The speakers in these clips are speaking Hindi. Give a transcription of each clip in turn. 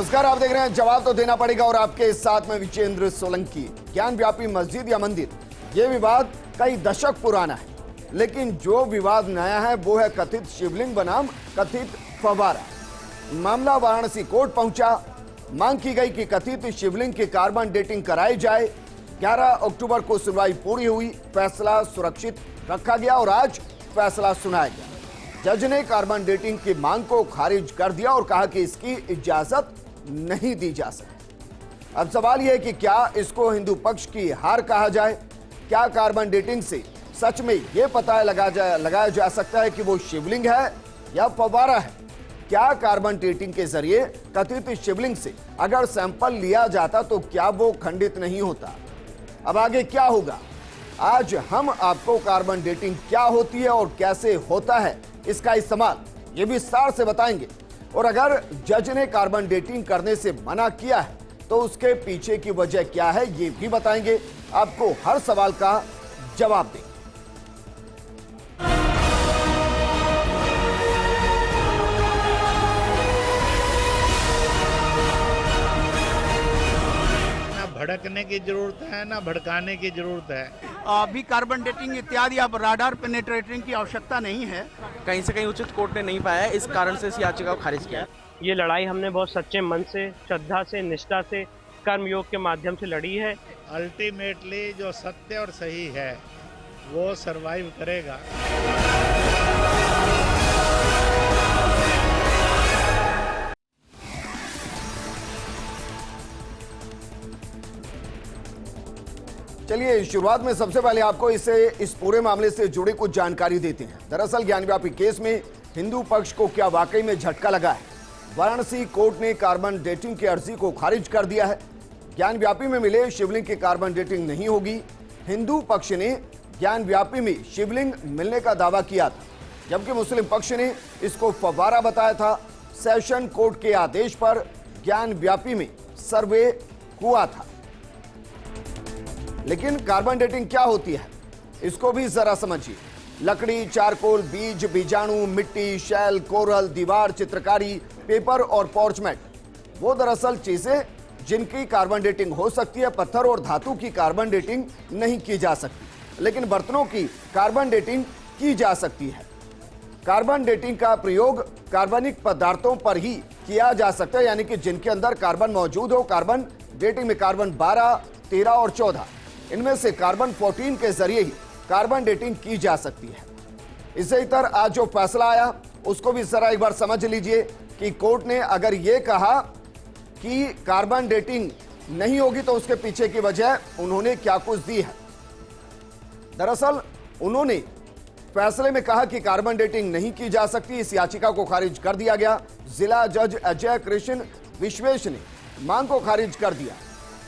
नमस्कार, आप देख रहे हैं जवाब तो देना पड़ेगा और आपके साथ में विजेंद्र सोलंकी। ज्ञान व्यापी मस्जिद या मंदिर, ये विवाद कई दशक पुराना है, लेकिन जो विवाद नया है वो है कथित शिवलिंग बनाम कथित फव्वारा। मामला वाराणसी कोर्ट पहुंचा। मांग की गई कि कथित शिवलिंग की कार्बन डेटिंग कराई जाए। 11 अक्टूबर को सुनवाई पूरी हुई, फैसला सुरक्षित रखा गया और आज फैसला सुनाया गया। जज ने कार्बन डेटिंग की मांग को खारिज कर दिया और कहा कि इसकी इजाजत नहीं दी जा सकती। अब सवाल यह है कि क्या इसको हिंदू पक्ष की हार कहा जाए? क्या कार्बन डेटिंग से सच में यह पता लगाया जा सकता है कि वो शिवलिंग है या फव्वारा है? क्या कार्बन डेटिंग के जरिए कथित शिवलिंग से अगर सैंपल लिया जाता तो क्या वो खंडित नहीं होता? अब आगे क्या होगा? आज हम आपको कार्बन डेटिंग क्या होती है और कैसे होता है इसका इस्तेमाल ये विस्तार से बताएंगे। और अगर जज ने कार्बन डेटिंग करने से मना किया है तो उसके पीछे की वजह क्या है ये भी बताएंगे। आपको हर सवाल का जवाब देंगे। भड़कने की जरूरत है ना भड़काने की जरूरत है। अभी कार्बन डेटिंग इत्यादि अब राडार पेनेट्रेटिंग की आवश्यकता नहीं है। कहीं से कहीं उचित कोर्ट ने नहीं पाया है, इस कारण से इस याचिका को खारिज किया। ये लड़ाई हमने बहुत सच्चे मन से, श्रद्धा से, निष्ठा से, कर्मयोग के माध्यम से लड़ी है। अल्टीमेटली जो सत्य और सही है वो सरवाइव करेगा। चलिए शुरुआत में सबसे पहले आपको इस पूरे मामले से जुड़ी कुछ जानकारी देते हैं। दरअसल ज्ञानव्यापी केस में हिंदू पक्ष को क्या वाकई में झटका लगा है? वाराणसी कोर्ट ने कार्बन डेटिंग की अर्जी को खारिज कर दिया है। ज्ञानव्यापी में मिले शिवलिंग की कार्बन डेटिंग नहीं होगी। हिंदू पक्ष ने ज्ञानव्यापी में शिवलिंग मिलने का दावा किया था, जबकि मुस्लिम पक्ष ने इसको फव्वारा बताया था। सेशन कोर्ट के आदेश पर ज्ञानव्यापी में सर्वे हुआ था। लेकिन कार्बन डेटिंग क्या होती है इसको भी जरा समझिए। लकड़ी, चारकोल, बीज, बीजाणु, मिट्टी, शैल, कोरल, दीवार, चित्रकारी, पेपर और पॉर्चमेट वो दरअसल चीजें जिनकी कार्बन डेटिंग हो सकती है। पत्थर और धातु की कार्बन डेटिंग नहीं की जा सकती, लेकिन बर्तनों की कार्बन डेटिंग की जा सकती है। कार्बन डेटिंग का प्रयोग कार्बनिक पदार्थों पर ही किया जा सकता है, यानी कि जिनके अंदर कार्बन मौजूद हो। कार्बन डेटिंग में कार्बन 12, 13 और 14 इनमें से कार्बन 14 के जरिए ही कार्बन डेटिंग की जा सकती है। इसी तरह आज जो फैसला आया उसको भी जरा एक बार समझ लीजिए कि कोर्ट ने अगर यह कहा कि कार्बन डेटिंग नहीं होगी तो उसके पीछे की वजह उन्होंने क्या कुछ दी है। दरअसल उन्होंने फैसले में कहा कि कार्बन डेटिंग नहीं की जा सकती। इस याचिका को खारिज कर दिया गया। जिला जज अजय कृष्ण विश्वेश ने मांग को खारिज कर दिया।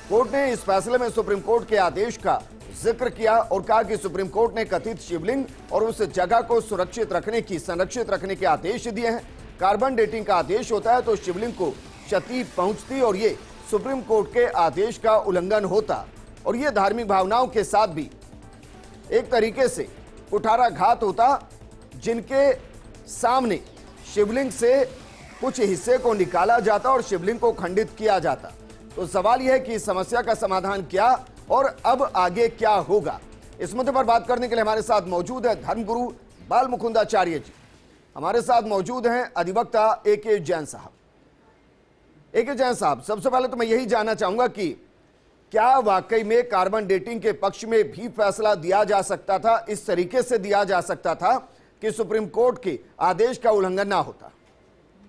कोर्ट ने इस फैसले में सुप्रीम कोर्ट के आदेश का जिक्र किया और कहा कि सुप्रीम कोर्ट ने कथित शिवलिंग और उस जगह को संरक्षित रखने के आदेश दिए हैं। कार्बन डेटिंग का आदेश होता है तो शिवलिंग को क्षति पहुंचती और ये सुप्रीम कोर्ट के आदेश का उल्लंघन होता और ये धार्मिक भावनाओं के साथ भी एक तरीके से कुठाराघात होता, जिनके सामने शिवलिंग से कुछ हिस्से को निकाला जाता और शिवलिंग को खंडित किया जाता। तो सवाल यह है कि इस समस्या का समाधान क्या और अब आगे क्या होगा? इस मुद्दे पर बात करने के लिए हमारे साथ मौजूद है धर्मगुरु बाल मुकुंदाचार्य जी। हमारे साथ मौजूद हैं अधिवक्ता ए.के. जैन साहब। ए.के. जैन साहब, सबसे पहले तो मैं यही जानना चाहूंगा कि क्या वाकई में कार्बन डेटिंग के पक्ष में भी फैसला दिया जा सकता था, इस तरीके से दिया जा सकता था कि सुप्रीम कोर्ट के आदेश का उल्लंघन ना होता?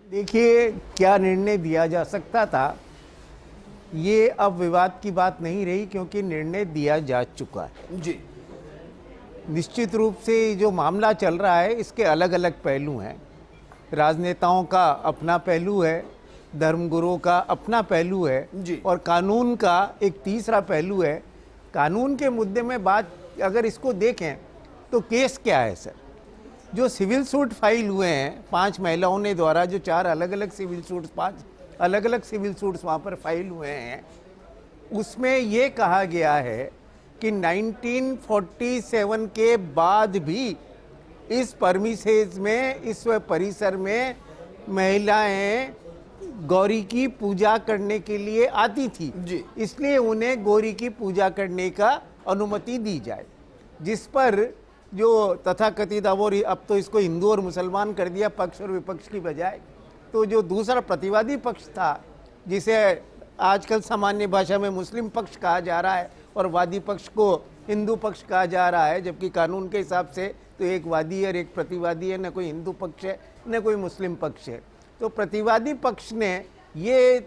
देखिए, क्या निर्णय दिया जा सकता था ये अब विवाद की बात नहीं रही, क्योंकि निर्णय दिया जा चुका है जी। निश्चित रूप से जो मामला चल रहा है इसके अलग अलग पहलू हैं। राजनेताओं का अपना पहलू है, धर्मगुरुओं का अपना पहलू है जी। और कानून का एक तीसरा पहलू है। कानून के मुद्दे में बात अगर इसको देखें तो केस क्या है सर? जो सिविल सूट फाइल हुए हैं 5 महिलाओं ने द्वारा, जो 4 अलग अलग सिविल सूट्स, 5 अलग अलग सिविल सूट्स वहाँ पर फाइल हुए हैं, उसमें ये कहा गया है कि 1947 के बाद भी इस परमिसेस में, इस परिसर में महिलाएं गौरी की पूजा करने के लिए आती थी, जी। इसलिए उन्हें गौरी की पूजा करने का अनुमति दी जाए। जिस पर जो तथाकथित अब तो इसको हिंदू और मुसलमान कर दिया पक्ष और विपक्ष की बजाय, तो जो दूसरा प्रतिवादी पक्ष था, जिसे आजकल सामान्य भाषा में मुस्लिम पक्ष कहा जा रहा है और वादी पक्ष को हिंदू पक्ष कहा जा रहा है, जबकि कानून के हिसाब से तो एक वादी है और एक प्रतिवादी है, न कोई हिंदू पक्ष है न कोई मुस्लिम पक्ष है। तो प्रतिवादी पक्ष ने ये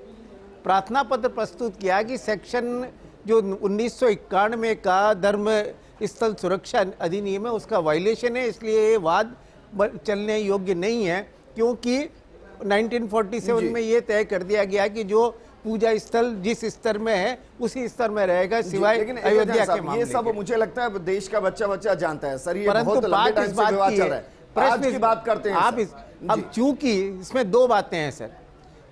प्रार्थना पत्र प्रस्तुत किया कि सेक्शन जो 1991 का धर्म स्थल सुरक्षा अधिनियम है उसका वायलेशन है, इसलिए ये वाद चलने योग्य नहीं है, क्योंकि 1947 में ये तय कर दिया गया कि जो पूजा स्थल जिस स्तर में है उसी स्तर में रहेगा, सिवाय अयोध्या के मामले ये सब मुझे लगता है देश का बच्चा बच्चा जानता है सर, ये परंतु बहुत लंबे बात टाइम इस से बात विवाद की चल है, रहा है। आज की बात करते हैं आप सर। अब चूंकि इसमें दो बातें हैं सर,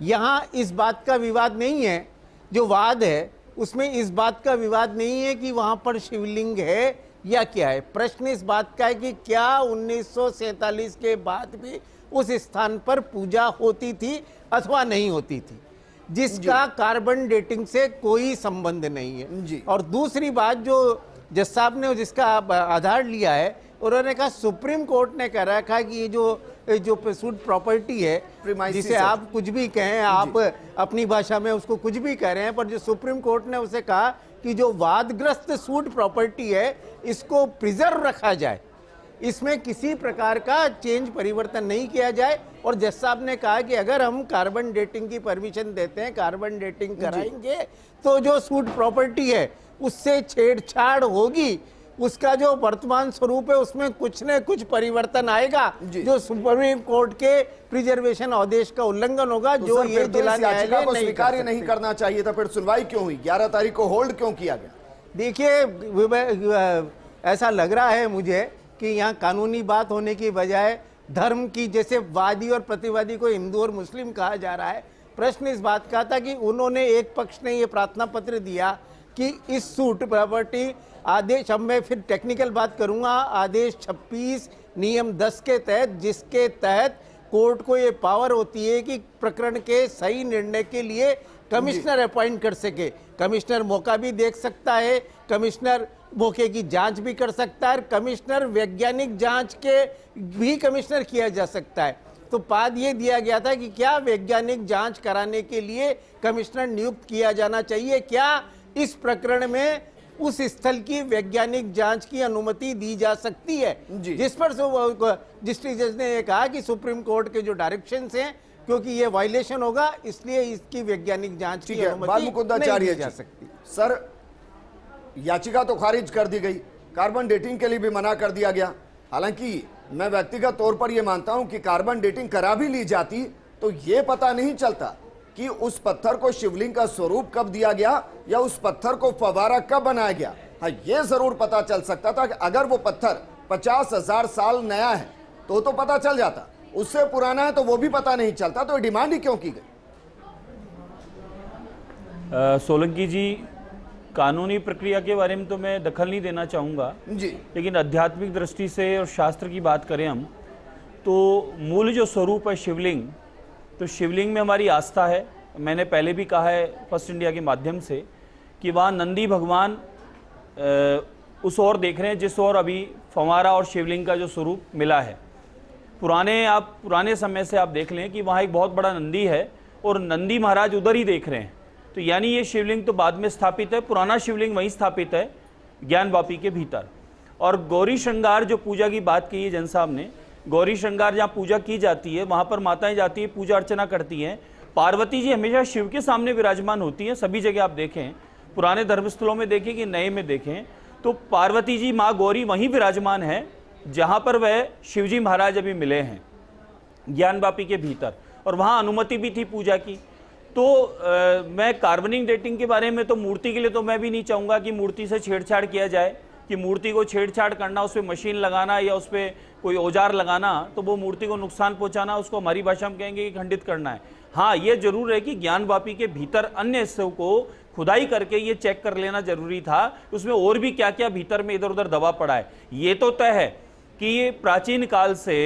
यहाँ इस बात का विवाद नहीं है, जो वाद है उसमें इस बात का विवाद नहीं है कि वहां पर शिवलिंग है या क्या है। प्रश्न इस बात का है कि क्या 1947 के बाद भी उस स्थान पर पूजा होती थी अथवा नहीं होती थी, जिसका कार्बन डेटिंग से कोई संबंध नहीं है। जी। और दूसरी बात जो जज साहब ने जिसका आधार लिया है, उन्होंने कहा सुप्रीम कोर्ट ने कह रखा कि ये जो सूट प्रॉपर्टी है, जिसे आप कुछ भी कहें, आप अपनी भाषा में उसको कुछ भी कह रहे हैं, पर जो सुप्रीम कोर्ट ने उसे कहा कि जो वादग्रस्त सूट प्रॉपर्टी है इसको प्रिजर्व रखा जाए, इसमें किसी प्रकार का चेंज परिवर्तन नहीं किया जाए। और जज साहब ने कहा कि अगर हम कार्बन डेटिंग की परमिशन देते हैं, कार्बन डेटिंग कराएंगे, तो जो सूट प्रॉपर्टी है उससे छेड़छाड़ होगी, उसका जो वर्तमान स्वरूप है उसमें कुछ न कुछ परिवर्तन आएगा, जो सुप्रीम कोर्ट के प्रिजर्वेशन आदेश का उल्लंघन होगा, तो जो सर, ये फिर तो जिला इस याचिका न्यायालय को नहीं स्वीकार कर नहीं सकते। करना चाहिए था, फिर सुनवाई क्यों हुई? 11 तारीख को होल्ड क्यों किया गया? देखिए, ऐसा लग रहा है मुझे कि यहाँ कानूनी बात होने की बजाय धर्म की, जैसे वादी और प्रतिवादी को हिंदू और मुस्लिम कहा जा रहा है, प्रश्न इस बात का था कि उन्होंने एक पक्ष ने ये प्रार्थना पत्र दिया कि इस सूट प्रॉपर्टी आदेश, अब मैं फिर टेक्निकल बात करूंगा, आदेश 26 नियम 10 के तहत, जिसके तहत कोर्ट को ये पावर होती है कि प्रकरण के सही निर्णय के लिए कमिश्नर अपॉइंट कर सके। कमिश्नर मौका भी देख सकता है, कमिश्नर मौके की जांच भी कर सकता है, कमिश्नर वैज्ञानिक जांच के भी कमिश्नर किया जा सकता है। तो पाद ये दिया गया था कि क्या वैज्ञानिक जांच कराने के लिए कमिश्नर नियुक्त किया जाना चाहिए, क्या इस प्रकरण में उस स्थल की वैज्ञानिक जांच की अनुमति दी जा सकती है, जिस पर डिस्ट्रिक्ट जज ने कहा कि सुप्रीम कोर्ट के जो डायरेक्शंस हैं, क्योंकि ये वायलेशन होगा इसलिए इसकी वैज्ञानिक जांच की अनुमति नहीं दी जा सकती। सर, याचिका तो खारिज कर दी गई, कार्बन डेटिंग के लिए भी मना कर दिया गया। हालांकि मैं व्यक्तिगत तौर पर यह मानता हूं कि कार्बन डेटिंग करा भी ली जाती तो यह पता नहीं चलता कि उस पत्थर को शिवलिंग का स्वरूप कब दिया गया या उस पत्थर को फवारा कब बनाया गया। हाँ, यह जरूर पता चल सकता था कि अगर वो पत्थर 50,000 साल नया है तो पता चल जाता, उससे पुराना है तो वो भी पता नहीं चलता। तो डिमांड ही क्यों की गई? सोलंकी जी, कानूनी प्रक्रिया के बारे में तो मैं दखल नहीं देना चाहूँगा जी, लेकिन आध्यात्मिक दृष्टि से और शास्त्र की बात करें हम, तो मूल जो स्वरूप है शिवलिंग, तो शिवलिंग में हमारी आस्था है। मैंने पहले भी कहा है फर्स्ट इंडिया के माध्यम से कि वहाँ नंदी भगवान उस ओर देख रहे हैं जिस ओर अभी फंवारा और शिवलिंग का जो स्वरूप मिला है। पुराने समय से आप देख लें कि वहाँ एक बहुत बड़ा नंदी है और नंदी महाराज उधर ही देख रहे हैं, तो यानी ये शिवलिंग तो बाद में स्थापित है, पुराना शिवलिंग वहीं स्थापित है ज्ञान वापी के भीतर। और गौरी श्रृंगार जो पूजा की बात की है जन साहब ने, गौरी श्रृंगार जहाँ पूजा की जाती है वहाँ पर माताएं जाती है, पूजा अर्चना करती हैं। पार्वती जी हमेशा शिव के सामने विराजमान होती हैं, सभी जगह आप देखें, पुराने धर्मस्थलों में देखें कि नए में देखें, तो पार्वती जी माँ गौरी वहीं विराजमान है जहाँ पर वह शिवजी महाराज अभी मिले हैं ज्ञान वापी के भीतर, और वहाँ अनुमति भी थी पूजा की। तो मैं कार्बनिक डेटिंग के बारे में तो मूर्ति के लिए तो मैं भी नहीं चाहूँगा कि मूर्ति से छेड़छाड़ किया जाए, कि मूर्ति को छेड़छाड़ करना, उस पर मशीन लगाना या उस पर कोई औजार लगाना, तो वो मूर्ति को नुकसान पहुंचाना, उसको हमारी भाषा में कहेंगे कि खंडित करना है। हाँ, ये जरूर है कि ज्ञान वापी के भीतर अन्य हिस्सों को खुदाई करके ये चेक कर लेना जरूरी था, उसमें और भी क्या क्या भीतर में इधर उधर दबा पड़ा है। ये तो तय है कि ये प्राचीन काल से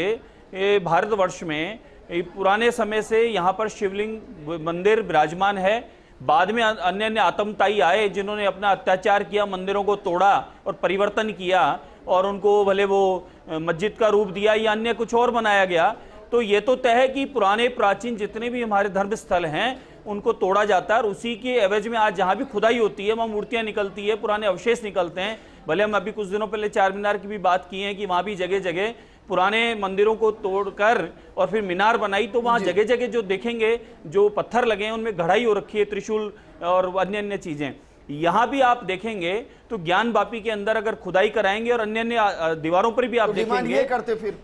भारतवर्ष में ये पुराने समय से यहाँ पर शिवलिंग मंदिर विराजमान है। बाद में अन्य अन्य आतंकताई आए जिन्होंने अपना अत्याचार किया, मंदिरों को तोड़ा और परिवर्तन किया और उनको भले वो मस्जिद का रूप दिया या अन्य कुछ और बनाया गया। तो ये तो तय है कि पुराने प्राचीन जितने भी हमारे धर्म स्थल हैं उनको तोड़ा जाता है और उसी के एवज में आज जहाँ भी खुदाई होती है वहाँ मूर्तियाँ निकलती है, पुराने अवशेष निकलते हैं। भले हम अभी कुछ दिनों पहले चार मीनार की भी बात की है कि वहाँ भी जगह जगह पुराने मंदिरों को तोड़कर और फिर मीनार बनाई, तो वहाँ जगह जगह जो देखेंगे जो पत्थर लगे हैं उनमें घड़ाई हो रखी है, त्रिशूल और अन्य अन्य चीजें। यहाँ भी आप देखेंगे तो ज्ञान वापी के अंदर अगर खुदाई कराएंगे और अन्य अन्य दीवारों पर भी आप देखेंगे। ये करते फिर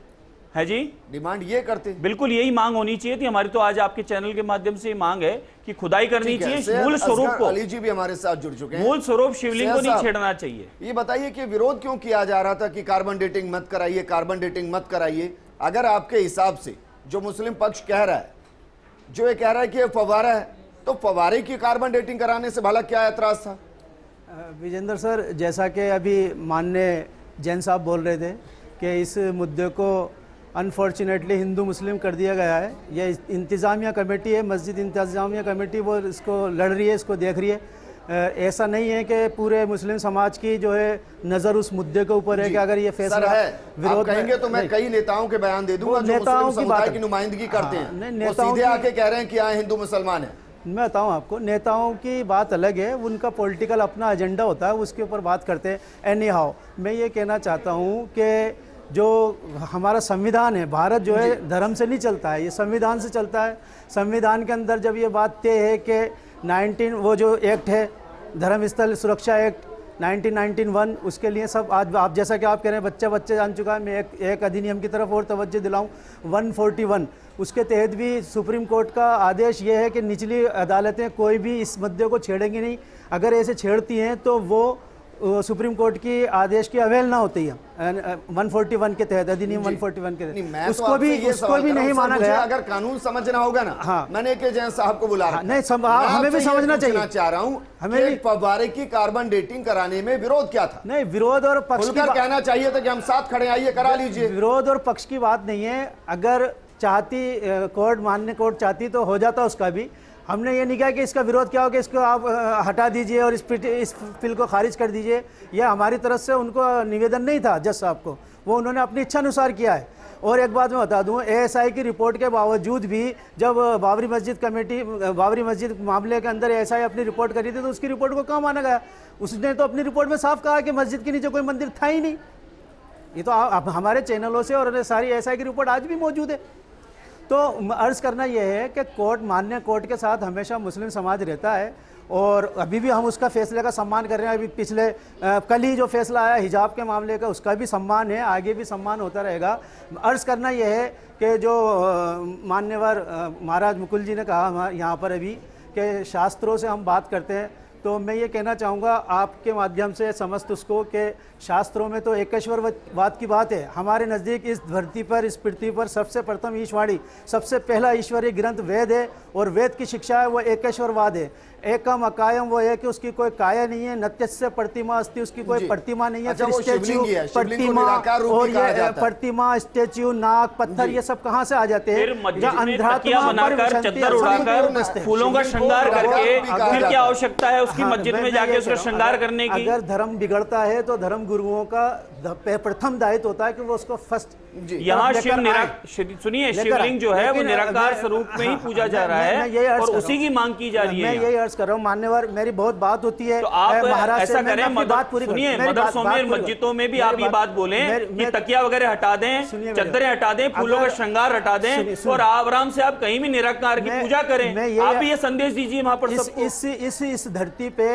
है जी, डिमांड ये करते, बिल्कुल यही मांग होनी चाहिए थी हमारी। तो आज आपके चैनल के माध्यम से मांग है कि खुदाई करनी चाहिए, मूल स्वरूप को। अली जी भी हमारे साथ जुड़ चुके हैं। मूल स्वरूप शिवलिंग को नहीं छेड़ना चाहिए। ये बताइए कि विरोध क्यों किया जा रहा था कि कार्बन डेटिंग मत कराइए, कार्बन डेटिंग मत कराइए? अगर आपके हिसाब से जो मुस्लिम पक्ष कह रहा है, जो ये कह रहा है कि ये फव्वारा है, तो फव्वारे की कार्बन डेटिंग कराने से भला क्या एतराज था? विजेंद्र सर, जैसा कि अभी माननीय जैन साहब बोल रहे थे कि इस मुद्दे को अनफॉर्चुनेटली हिंदू मुस्लिम कर दिया गया है। ये इंतज़ामिया कमेटी है, मस्जिद इंतज़ामिया कमेटी, वो इसको लड़ रही है, इसको देख रही है। ऐसा नहीं है कि पूरे मुस्लिम समाज की जो है नज़र उस मुद्दे के ऊपर है कि अगर ये फैसला विरोध कहेंगे तो मैं कई नेताओं के बयान दे दूंगा जो नेताओं की बात की नुमाइंदगी करते हैं, नेताओं सीधे आके कह रहे हैं कि यहाँ हिंदू मुसलमान है। मैं बताऊं आपको, नेताओं की बात अलग है, उनका पॉलिटिकल अपना एजेंडा होता है, उसके ऊपर बात करते हैं। एनी हाउ मैं ये कहना चाहता हूँ कि जो हमारा संविधान है, भारत जो है धर्म से नहीं चलता है, ये संविधान से चलता है। संविधान के अंदर जब ये बात तय है कि वो जो एक्ट है धर्म स्थल सुरक्षा एक्ट 1991, उसके लिए सब आज आप जैसा कि आप कह रहे हैं बच्चे जान चुका है। मैं एक अधिनियम की तरफ और तवज्जो दिलाऊं, 141, उसके तहत भी सुप्रीम कोर्ट का आदेश ये है कि निचली अदालतें कोई भी इस मुद्दे को छेड़ेंगी नहीं। अगर ऐसे छेड़ती हैं तो वो सुप्रीम कोर्ट की आदेश की अवहेलना होती है 141 के तहत, अधिनियम 141 के तहत। उसको भी नहीं माना गया। अगर कानून समझना होगा ना, हाँ, मैंने के जैन साहब को बुला रहा नहीं, हमें भी समझना चाहिए। चाह रहा हूँ हमें फव्वारे की कार्बन डेटिंग कराने में विरोध क्या था? नहीं, विरोध और पक्ष की कहना चाहिए था कि हम साथ खड़े, आइए करा लीजिए। विरोध और पक्ष की बात नहीं है। अगर चाहती कोर्ट, माननीय कोर्ट चाहती तो हो जाता उसका भी। हमने ये नहीं कहा कि इसका विरोध क्या हो कि इसको आप हटा दीजिए और इस बिल को खारिज कर दीजिए। यह हमारी तरफ से उनको निवेदन नहीं था जज साहब को, वो उन्होंने अपनी इच्छा अनुसार किया है। और एक बात मैं बता दूं, एएसआई की रिपोर्ट के बावजूद भी जब बाबरी मस्जिद मामले के अंदर एएसआई अपनी रिपोर्ट करी थी तो उसकी रिपोर्ट को कहाँ माना गया? उसने तो अपनी रिपोर्ट में साफ कहा कि मस्जिद के नीचे कोई मंदिर था ही नहीं। ये तो आप हमारे चैनलों से और सारी एएसआई की रिपोर्ट आज भी मौजूद है। तो अर्ज़ करना यह है कि कोर्ट, माननीय कोर्ट के साथ हमेशा मुस्लिम समाज रहता है और अभी भी हम उसका फैसले का सम्मान कर रहे हैं। अभी पिछले कल ही जो फैसला आया हिजाब के मामले का, उसका भी सम्मान है, आगे भी सम्मान होता रहेगा। अर्ज़ करना यह है कि जो मान्यवर महाराज मुकुल जी ने कहा यहाँ पर अभी कि शास्त्रों से हम बात करते हैं, तो मैं ये कहना चाहूँगा आपके माध्यम से समस्त उसको कि शास्त्रों में तो एकेश्वरवाद की बात है। हमारे नज़दीक इस धरती पर, इस पृथ्वी पर सबसे प्रथम ईश्वरी, सबसे पहला ईश्वरीय ग्रंथ वेद है और वेद की शिक्षा है वो एकेश्वरवाद है। एकम अकायम वो है कि उसकी कोई काया नहीं है, नत्यस्य प्रतिमा अस्ति, उसकी कोई प्रतिमा नहीं है। अच्छा, फिर स्टेच्यू, प्रतिमा और ये प्रतिमा, स्टेच्यू, नाग, पत्थर, ये सब कहाँ से आ जाते हैं? फूलों का श्रृंगार करके फिर क्या आवश्यकता है उसकी मस्जिद में जाके उसका श्रृंगार करने की? अगर धर्म बिगड़ता है तो धर्म गुरुओं का प्रथम दायित्व होता है कि वो उसको फर्स्ट। यहाँ सुनिए, शिवलिंग जो है वो निराकार स्वरूप में ही पूजा जा रहा है और उसी की मांग की जा रही है। मैं यही अर्ज कर रहा हूँ मान्यवर, मेरी बहुत बात होती है। तो आप ऐसा करें, बात पूरी सुनिए, मदरसों में, मस्जिदों में भी आप ये बात बोलें कि तकिया वगैरह हटा दें, चद्दरें हटा दें, फूलों का श्रृंगार हटा दें और आराम से आप कहीं भी निराकार की पूजा करें। आप ये संदेश दीजिए वहां पर सबको। इस धरती पे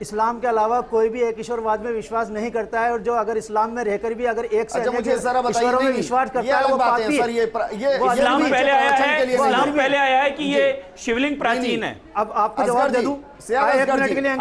इस्लाम के अलावा कोई भी एक ईश्वरवाद में विश्वास नहीं करता है और जो अगर इस्लाम में रहकर भी अगर एक से ईश्वरों में विश्वास करता है वो पापी है। इस्लाम पहले आया है, इस्लाम पहले आया है कि ये शिवलिंग प्राचीन है। अब आपको जवाब दे दूं, एक मिनट के लिए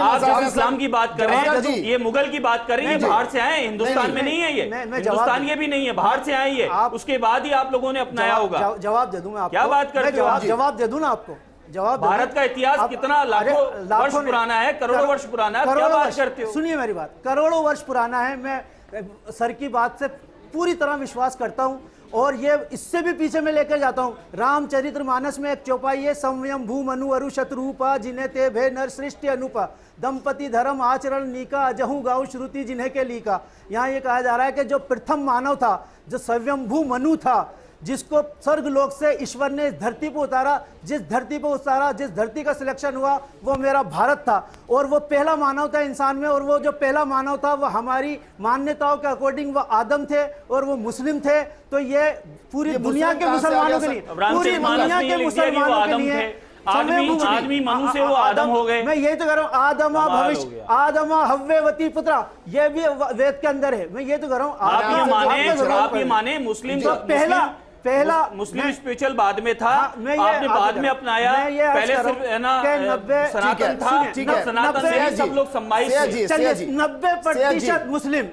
आप इस्लाम की बात कर रहे हैं, ये मुगल की बात कर रहे हैं, बाहर से आए, हिंदुस्तान में नहीं है ये, हिंदुस्तान ये भी नहीं है, बाहर से आए ये, उसके बाद ही आप लोगों ने अपनाया होगा। जवाब दे दूं मैं आपको, क्या बात करते हो? जवाब दे दूं ना आपको? जवाब, भारत का इतिहास कितना लाखों वर्ष पुराना है, करोड़ों वर्ष पुराना है, क्या बात करते हो? सुनिए मेरी बात, करोड़ों वर्ष पुराना है। मैं सर की बात से पूरी तरह विश्वास करता हूं। और ये इससे भी पीछे मैं लेकर जाता हूं, रामचरितमानस में एक चौपाई है, संयम भू मनु अरु शत्रुपा जिन्हें ते भे नर सृष्टि अनुपा दंपति धर्म आचरण नीका अजहू गाँव श्रुति जिन्हें के लीका। यहाँ ये कहा जा रहा है कि जो प्रथम मानव था, जो स्वयंभू मनु था, जिसको स्वर्ग लोक से ईश्वर ने इस धरती पर उतारा, जिस धरती पर उतारा, जिस धरती का सिलेक्शन हुआ वो मेरा भारत था। और वो पहला मानव था इंसान में, और वो जो पहला मानव था वो हमारी मान्यताओं के अकॉर्डिंग वो आदम थे और वो मुस्लिम थे। तो ये पूरी दुनिया के मुसलमानों के लिए, पूरी दुनिया के मुसलमानों के लिए आदमी मनु से वो आदम हो गए। मैं यही तो कह रहा हूँ, आदमा भविष्य आदमा हव्यवती पुत्रा, ये भी वेद के अंदर है। मैं ये तो कह रहा हूँ, आप ये माने मुस्लिम तो पहला मुस्लिम स्पिरिचुअल बाद में था, आपने बाद में अपनाया, पहले सिर्फ है ना सनातन था, सनातन से सब लोग सम्मानित थे। 90% मुस्लिम,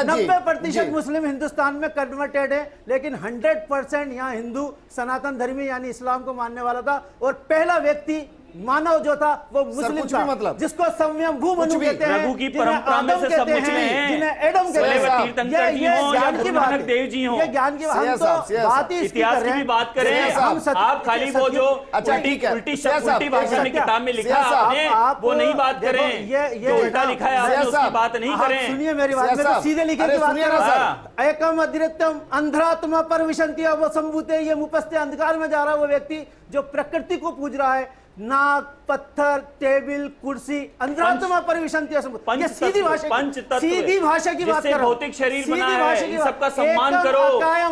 90% मुस्लिम हिंदुस्तान में कन्वर्टेड है, लेकिन 100% यहाँ हिंदू सनातन धर्मी यानी इस्लाम को मानने वाला था। और पहला व्यक्ति मानव जो था वो मुस्लिम था, मतलब जिसको संयम भू मनु कहते हैं, रघु की परंपरा में से सब मुस्लिम हैं, जिन्हें एडम कहते हैं। ये ज्ञान की बात है, देव जी हो, ये ज्ञान की हम तो बात ही इतिहास की भी बात करें। आप खाली वो जो उल्टी भाषा में किताब में लिखा आपने वो नहीं बात करें, जो उल्टा लिखा है आपने उसकी बात नहीं करें। सुनिए मेरी बात, मैं तो सीधे लिखे की बात कर रहा हूं। एकम अद्वितीयम अंधरात्मा परविशन्ति वो संभूते, ये मुपस्ते अंधकार में जा रहा है वो व्यक्ति जो प्रकृति को पूज रहा है, नाक, पत्थर, टेबल, कुर्सी, अंधरात्मा परविशन्ति। ये सीधी भाषा की बात कर रहा हूं। भौतिक शरीर बना है, इन सबका सम्मान करो,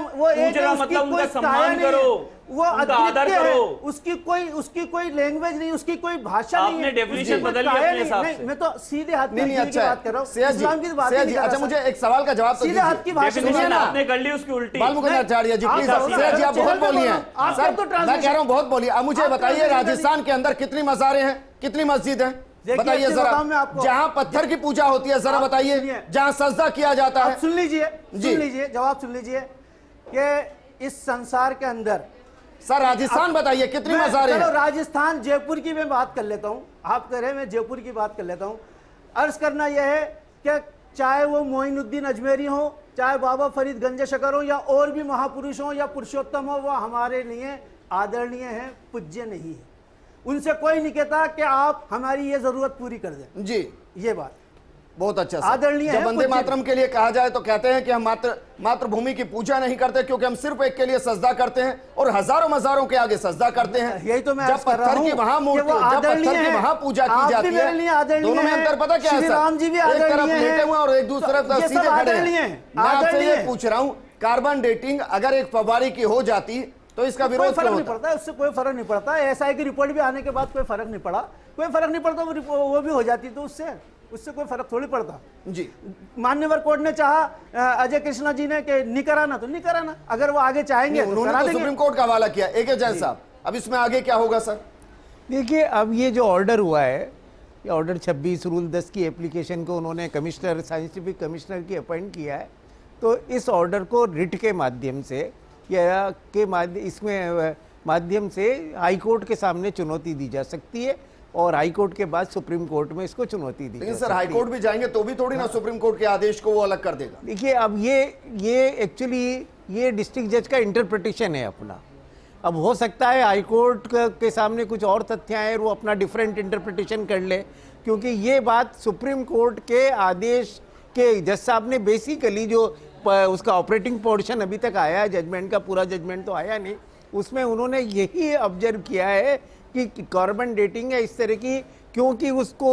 पूजना मतलब उनका सम्मान करो, वो अद्वितीय है, उसकी कोई लैंग्वेज नहीं, उसकी कोई भाषा नहीं है। आपने डेफिनेशन बदल ली अपने हिसाब से। मैं तो सीधे हाथ की बात कर रहा हूं, इस्लाम की बात नहीं। अच्छा, मुझे एक सवाल का जवाब तो सीधे हाथ की भाषा डेफिनेशन आपने कर ली उसकी उल्टी। बालमुकुंदाचार्य जी प्लीज, सेठ जी आप बहुत बोली हैं सर, मैं कह रहा हूं बहुत बोली। अब मुझे बताइए राजस्थान के अंदर कितनी मज़ारें हैं, कितनी मस्जिद हैं, बताइए जरा। जहां पत्थर की पूजा होती है जरा बताइए, जहां सजदा किया जाता है। सुन लीजिए जवाब सुन लीजिए कि इस संसार के अंदर सर राजस्थान बताइए कितनी मज़ारें हैं। राजस्थान, जयपुर की मैं बात कर लेता हूं, आप कह रहे हैं मैं जयपुर की बात कर लेता हूं। अर्ज करना यह है कि चाहे वो मोइनुद्दीन अजमेरी हो, चाहे बाबा फरीद गंज शकर हो, या और भी महापुरुष हो या पुरुषोत्तम हो, वो हमारे लिए आदरणीय है, पूज्य नहीं है। उनसे कोई नहीं कहता कि आप हमारी ये जरूरत पूरी कर दें जी। ये बात बहुत अच्छा आदरणीय जब वंदे मातरम के लिए कहा जाए तो कहते हैं कि हम मातृभूमि की पूजा नहीं करते क्योंकि हम सिर्फ एक के लिए सजदा करते हैं और हजारों मजारों के आगे सजदा करते हैं। यही तो मैं जब पत्थर की वहां मूर्ति, जब पत्थर की वहां पूजा की जाती है, दोनों में अंतर पता क्या है सर? एक तरफ लेटे हुए और एक दूसरी तरफ सीधे खड़े हैं। मैं आपसे ये पूछ रहा हूँ, कार्बन डेटिंग अगर एक फव्वारी की हो जाती तो इसका विरोध फर्क नहीं पड़ता, उससे कोई फर्क नहीं पड़ता। ऐसा है कि रिपोर्ट भी आने के बाद कोई फर्क नहीं पड़ा, कोई फर्क नहीं पड़ता, वो भी हो जाती तो उससे कोई फर्क थोड़ी पड़ता जी। मान्यवर कोर्ट ने चाहा, अजय कृष्णा जी ने कि नहीं कराना तो नहीं कराना, अगर वो आगे चाहेंगे उन्होंने तो सुप्रीम कोर्ट का हवाला किया। AK जैन साहब, अब इसमें आगे क्या होगा सर? देखिए, अब ये जो ऑर्डर हुआ है, ये ऑर्डर 26 रूल 10 की एप्लीकेशन को उन्होंने कमिश्नर, साइंटिफिक कमिश्नर की अपॉइंट किया है। तो इस ऑर्डर को रिट के माध्यम से या के माध्यम से हाई कोर्ट के सामने चुनौती दी जा सकती है और हाई कोर्ट के बाद सुप्रीम कोर्ट में इसको चुनौती दी। लेकिन सर हाई कोर्ट भी जाएंगे तो भी थोड़ी ना सुप्रीम कोर्ट के आदेश को वो अलग कर देगा। देखिए, अब ये एक्चुअली ये डिस्ट्रिक्ट जज का इंटरप्रिटेशन है अपना। अब हो सकता है हाई कोर्ट के सामने कुछ और तथ्य आए और वो अपना डिफरेंट इंटरप्रिटेशन कर ले, क्योंकि ये बात सुप्रीम कोर्ट के आदेश के जज साहब ने बेसिकली जो उसका ऑपरेटिंग पोर्शन अभी तक आया है, जजमेंट का पूरा जजमेंट तो आया नहीं, उसमें उन्होंने यही ऑब्जर्व किया है कि कार्बन डेटिंग है इस तरह की, क्योंकि उसको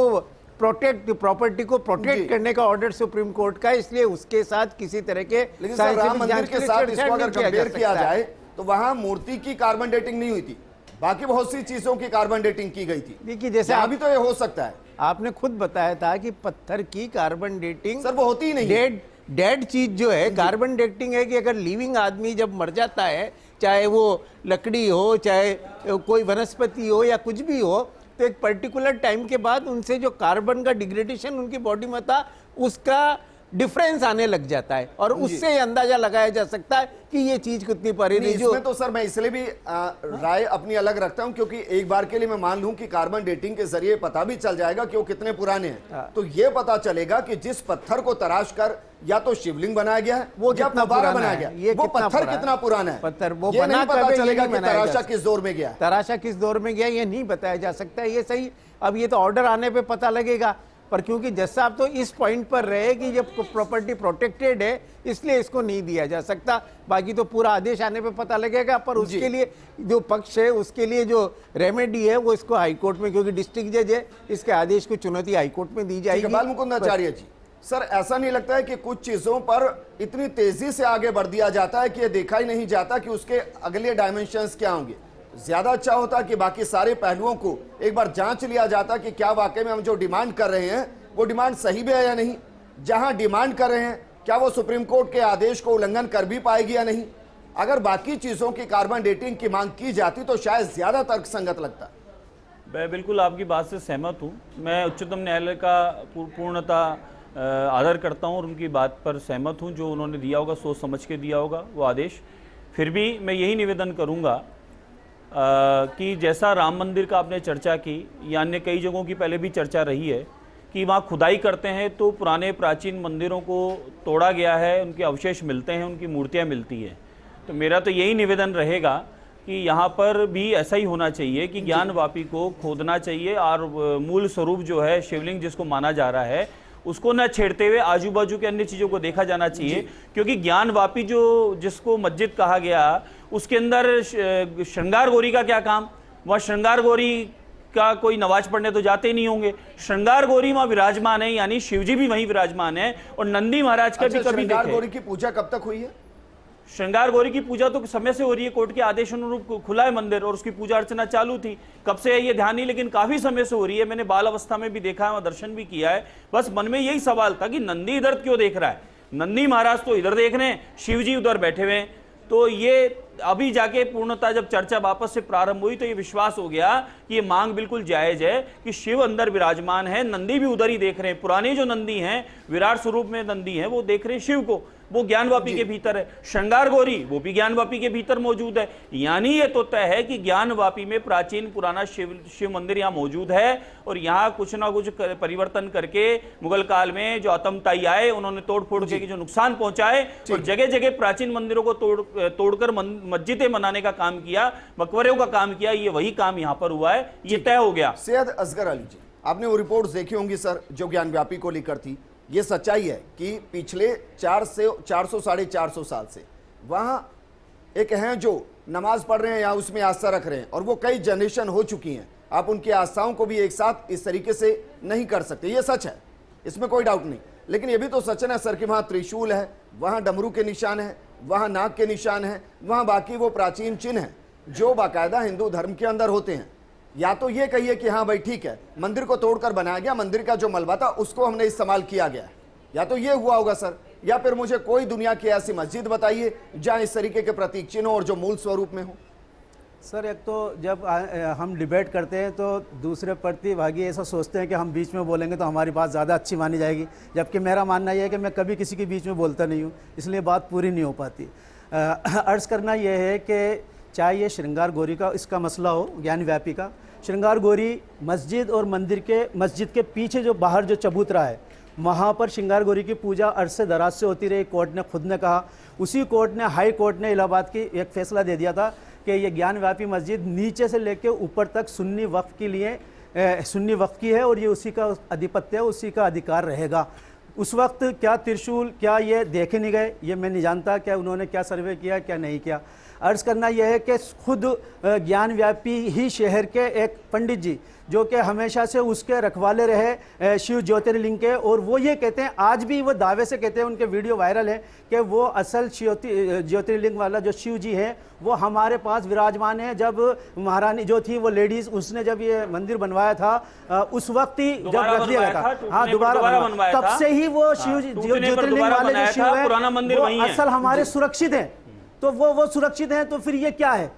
प्रॉपर्टी को प्रोटेक्ट करने का ऑर्डर सुप्रीम कोर्ट का, इसलिए उसके साथ किसी तरह के राम मंदिर के साथ इसको अगर कंपेयर किया जाए तो वहां मूर्ति की कार्बन डेटिंग नहीं हुई थी, बाकी बहुत सी चीजों की कार्बन डेटिंग की गई थी। देखिए, जैसे अभी तो ये हो सकता है, आपने खुद बताया था कि पत्थर की कार्बन डेटिंग सर वो होती ही नहीं। डेड चीज जो है कार्बन डेटिंग है कि अगर लिविंग आदमी जब मर जाता है, चाहे वो लकड़ी हो, चाहे कोई वनस्पति हो या कुछ भी हो, तो एक पर्टिकुलर टाइम के बाद उनसे जो कार्बन का डिग्रेडेशन उनकी बॉडी में था, उसका डिफरेंस आने लग जाता है और उससे अंदाजा लगाया जा सकता है कि ये चीज कितनी परे नहीं, नहीं। जो इसमें तो सर मैं इसलिए भी राय अपनी अलग रखता हूं क्योंकि एक बार के लिए मैं मान लूं कि कार्बन डेटिंग के जरिए पता भी चल जाएगा कि वो कितने पुराने हैं, तो ये पता चलेगा कि जिस पत्थर को तराश कर या तो शिवलिंग बनाया गया है वो या कितना फव्वारा पुराना बनाया है, गया, ये वो कितना पत्थर पुराना कितना पुराना है, पत्थर वो ये नहीं बना पता कभी चलेगा नहीं कि बनाया जा तराशा सकता। किस दौर में गया है। तराशा किस दौर में गया ये नहीं बताया जा सकता है, ये सही। अब ये तो ऑर्डर आने पे पता लगेगा, पर क्योंकि जज साहब तो इस पॉइंट पर रहे कि ये प्रॉपर्टी प्रोटेक्टेड है इसलिए इसको नहीं दिया जा सकता, बाकी तो पूरा आदेश आने पे पता लगेगा। पर उसके लिए जो पक्ष है उसके लिए जो रेमेडी है वो इसको हाईकोर्ट में, क्योंकि डिस्ट्रिक्ट जज है, इसके आदेश को चुनौती हाईकोर्ट में दी जाएगी। बाल मुकुंद आचार्य जी, सर ऐसा नहीं लगता है कि कुछ चीजों पर इतनी तेजी से आगे बढ़ दिया जाता है कि ये देखा ही नहीं जाता कि उसके अगले डायमेंशंस क्या होंगे? ज्यादा अच्छा होता कि बाकी सारे पहलुओं को एक बार जांच लिया जाता कि क्या वाकई में हम जो डिमांड कर रहे हैं वो डिमांड सही भी है या नहीं, जहां डिमांड कर रहे हैं क्या वो सुप्रीम कोर्ट के आदेश को उल्लंघन कर भी पाएगी या नहीं। अगर बाकी चीजों की कार्बन डेटिंग की मांग की जाती तो शायद ज्यादा तर्कसंगत लगता। मैं बिल्कुल आपकी बात से सहमत हूँ। मैं उच्चतम न्यायालय का पूर्णतः आदर करता हूँ और उनकी बात पर सहमत हूँ, जो उन्होंने दिया होगा सोच समझ के दिया होगा वो आदेश। फिर भी मैं यही निवेदन करूँगा कि जैसा राम मंदिर का आपने चर्चा की या अन्य कई जगहों की पहले भी चर्चा रही है कि वहाँ खुदाई करते हैं तो पुराने प्राचीन मंदिरों को तोड़ा गया है, उनके अवशेष मिलते हैं, उनकी मूर्तियाँ मिलती हैं। तो मेरा तो यही निवेदन रहेगा कि यहाँ पर भी ऐसा ही होना चाहिए कि ज्ञानवापी को खोदना चाहिए और मूल स्वरूप जो है शिवलिंग जिसको माना जा रहा है उसको न छेड़ते हुए आजू बाजू के अन्य चीज़ों को देखा जाना चाहिए, क्योंकि ज्ञानवापी जो जिसको मस्जिद कहा गया उसके अंदर श्रृंगार गौरी का क्या काम? वह श्रृंगार गौरी का कोई नमाज पढ़ने तो जाते नहीं होंगे। श्रृंगार गौरी वहाँ विराजमान है, यानी शिवजी भी वहीं विराजमान है और नंदी महाराज का भी कभी श्रृंगार गौरी की पूजा कब तक हुई है? श्रृंगार गौरी की पूजा तो समय से हो रही है, कोर्ट के आदेश अनुरूप खुला है मंदिर और उसकी पूजा अर्चना चालू थी। कब से है ये ध्यान नहीं, लेकिन काफी समय से हो रही है। मैंने बाल अवस्था में भी देखा है, वहां दर्शन भी किया है। बस मन में यही सवाल था कि नंदी इधर क्यों देख रहा है? नंदी महाराज तो इधर देख रहे हैं, शिव जी उधर बैठे हुए हैं। तो ये अभी जाके पूर्णतः जब चर्चा वापस से प्रारंभ हुई तो ये विश्वास हो गया कि ये मांग बिल्कुल जायज है कि शिव अंदर विराजमान है, नंदी भी उधर ही देख रहे हैं। पुराने जो नंदी हैं, विराट स्वरूप में नंदी हैं, वो देख रहे हैं शिव को, वो ज्ञानवापी के भीतर है। श्रृंगार गौरी वो भी ज्ञानवापी के भीतर मौजूद है। यानी ये तो तय है कि ज्ञानवापी में प्राचीन पुराना शिव मंदिर यहाँ मौजूद है और यहाँ कुछ ना कुछ परिवर्तन करके मुगल काल में जो आतंकताई आए उन्होंने तोड़ फोड़ के जो नुकसान पहुंचाए और जगह जगह प्राचीन मंदिरों को तोड़कर मस्जिदें बनाने का काम किया, मकबरों का काम किया। ये वही काम यहाँ पर हुआ है, ये तय हो गया। सैयद असगर अली जी, आपने वो रिपोर्ट देखी होंगी सर जो ज्ञानव्यापी को लेकर थी। ये सच्चाई है कि पिछले 400 साढ़े 400 साल से वहाँ एक हैं जो नमाज पढ़ रहे हैं या उसमें आस्था रख रहे हैं और वो कई जनरेशन हो चुकी हैं। आप उनकी आस्थाओं को भी एक साथ इस तरीके से नहीं कर सकते, ये सच है, इसमें कोई डाउट नहीं। लेकिन ये भी तो सच है सर कि वहाँ त्रिशूल है, वहाँ डमरू के निशान है, वहाँ नाग के निशान है, वहाँ बाकी वो प्राचीन चिन्ह हैं जो बाकायदा हिंदू धर्म के अंदर होते हैं। या तो ये कहिए कि हाँ भाई ठीक है, मंदिर को तोड़कर बनाया गया, मंदिर का जो मलबा था उसको हमने इस्तेमाल किया गया, या तो ये हुआ होगा सर। या फिर मुझे कोई दुनिया की ऐसी मस्जिद बताइए जहां इस तरीके के प्रतीक चिन्ह और जो मूल स्वरूप में हो। सर एक तो जब हम डिबेट करते हैं तो दूसरे प्रतिभागी ऐसा सोचते हैं कि हम बीच में बोलेंगे तो हमारी बात ज़्यादा अच्छी मानी जाएगी, जबकि मेरा मानना यह है कि मैं कभी किसी के बीच में बोलता नहीं हूँ, इसलिए बात पूरी नहीं हो पाती। अर्ज़ करना यह है कि चाहे ये श्रृंगार गौरी का इसका मसला हो, ज्ञानव्यापी का, श्रृंगार गौरी मस्जिद और मस्जिद के पीछे जो बाहर जो चबूतरा है वहाँ पर श्रृंगार गौरी की पूजा अरसे दराज से होती रही। कोर्ट ने खुद ने कहा, उसी कोर्ट ने, हाई कोर्ट ने इलाहाबाद की एक फैसला दे दिया था कि ये ज्ञानव्यापी मस्जिद नीचे से लेकर ऊपर तक सुन्नी वक्फ के लिए सुन्नी वक्फ की है और ये उसी का आधिपत्य है, उसी का अधिकार रहेगा। उस वक्त क्या त्रिशूल क्या ये देखे नहीं गए, ये मैं नहीं जानता क्या उन्होंने क्या सर्वे किया क्या नहीं किया। अर्ज़ करना यह है कि खुद ज्ञानव्यापी ही शहर के एक पंडित जी जो कि हमेशा से उसके रखवाले रहे शिव ज्योतिर्लिंग के, और वो ये कहते हैं, आज भी वो दावे से कहते हैं, उनके वीडियो वायरल है कि वो असल ज्योतिर्लिंग वाला जो शिव जी है वो हमारे पास विराजमान है। जब महारानी जो थी वो लेडीज़, उसने जब ये मंदिर बनवाया था उस वक्त ही जब रख दिया गया था, हाँ दोबारा बनवाया, तब से ही वो शिव ज्योतिर्लिंग वाले जो शिव है वो असल हमारे सुरक्षित हैं। तो वो सुरक्षित हैं, तो फिर ये क्या है?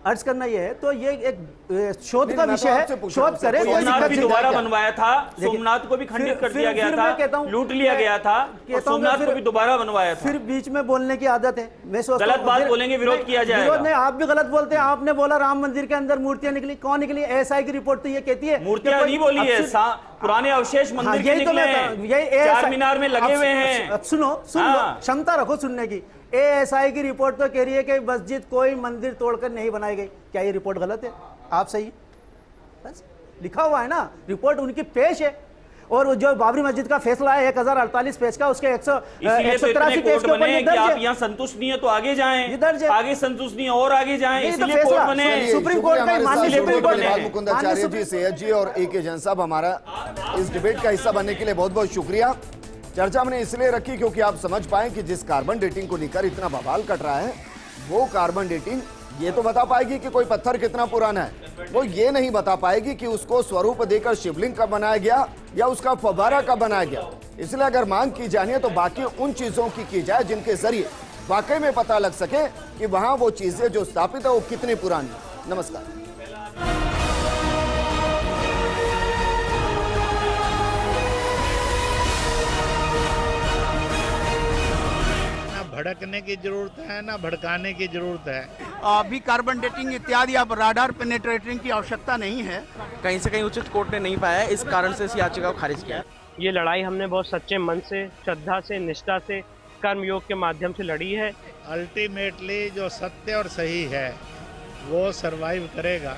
अर्ज करना ये है, तो ये एक शोध का मैं विषय तो आपसे है, पूछ शोध रहा हूं, करें, कोई सोमनाथ दिक्कत भी नहीं। दोबारा क्या? बनवाया था, देखिए, सोमनाथ को भी खंडित कर फिर- दिया गया फिर मैं कहता था, हूं, लूट लिया गया था, और कहता हूं सोमनाथ फिर- को भी दोबारा बनवाया था। फिर बीच में बोलने की आदत है, मैं सोचता गलत हूं, बात फिर- बोलेंगे, विरोध किया जाएगा। विरोध नहीं, आप भी गलत बोलते हैं। आपने बोला राम मंदिर के अंदर मूर्तियां निकली, कौन निकली? एएसआई की रिपोर्ट तो ये कहती है मूर्तियां कि कोई- नहीं बोली अब है, सिर्फ- पुराने अवशेष हाँ, मंदिर के यही तो निकले मैं हैं, बता- यही ASI चार मीनार में लगे अब- हुए हैं। अब सुन लो, हाँ। क्षमता रखो सुनने की। एएसआई की रिपोर्ट तो कह रही है कि मस्जिद कोई मंदिर तोड़कर नहीं बनाई गई। क्या ये रिपोर्ट गलत है? आप सही है? बस लिखा हुआ है ना, रिपोर्ट उनकी पेश है। और जो बाबरी मस्जिद का फैसला है 1048 पेज का, उसके इसीलिए तो इतने 183 पेज कोर्ट के ऊपर बने ये कि दर्ज आप है। यहाँ संतुष्ट नहीं है तो आगे जाएं, ये दर्ज है। आगे संतुष्ट नहीं है और आगे जाएं, यही तो इसीलिए फैसला। कोर्ट बने। सुनिए, सुप्रीम कोर्ट का हमारे माननीय साथ सुप्रीम कोर्ट धन्यवाद ने- मुकुंदाचार्य माननीय जी, सैयद जी और AK जैन साहब, हमारा इस डिबेट का हिस्सा बनने के लिए बहुत बहुत शुक्रिया। चर्चा हमने इसलिए रखी क्योंकि आप समझ पाए कि जिस कार्बन डेटिंग को लेकर इतना बवाल कट रहा है, वो कार्बन डेटिंग ये तो बता पाएगी कि कोई पत्थर कितना पुराना है, वो ये नहीं बता पाएगी कि उसको स्वरूप देकर शिवलिंग कब बनाया गया या उसका फव्वारा कब बनाया गया। इसलिए अगर मांग की जानी है तो बाकी उन चीजों की जाए जिनके जरिए वाकई में पता लग सके कि वहां वो चीजें जो स्थापित है वो कितनी पुरानी है। नमस्कार। ना भड़कने की जरूरत है ना भड़काने की जरूरत है। अभी कार्बन डेटिंग इत्यादि अब राडार पेनेट्रेटिंग की आवश्यकता नहीं है। कहीं से कहीं उचित कोर्ट ने नहीं पाया है, इस कारण से इस याचिका को खारिज किया। ये लड़ाई हमने बहुत सच्चे मन से, श्रद्धा से, निष्ठा से, कर्मयोग के माध्यम से लड़ी है। अल्टीमेटली जो सत्य और सही है वो सरवाइव करेगा।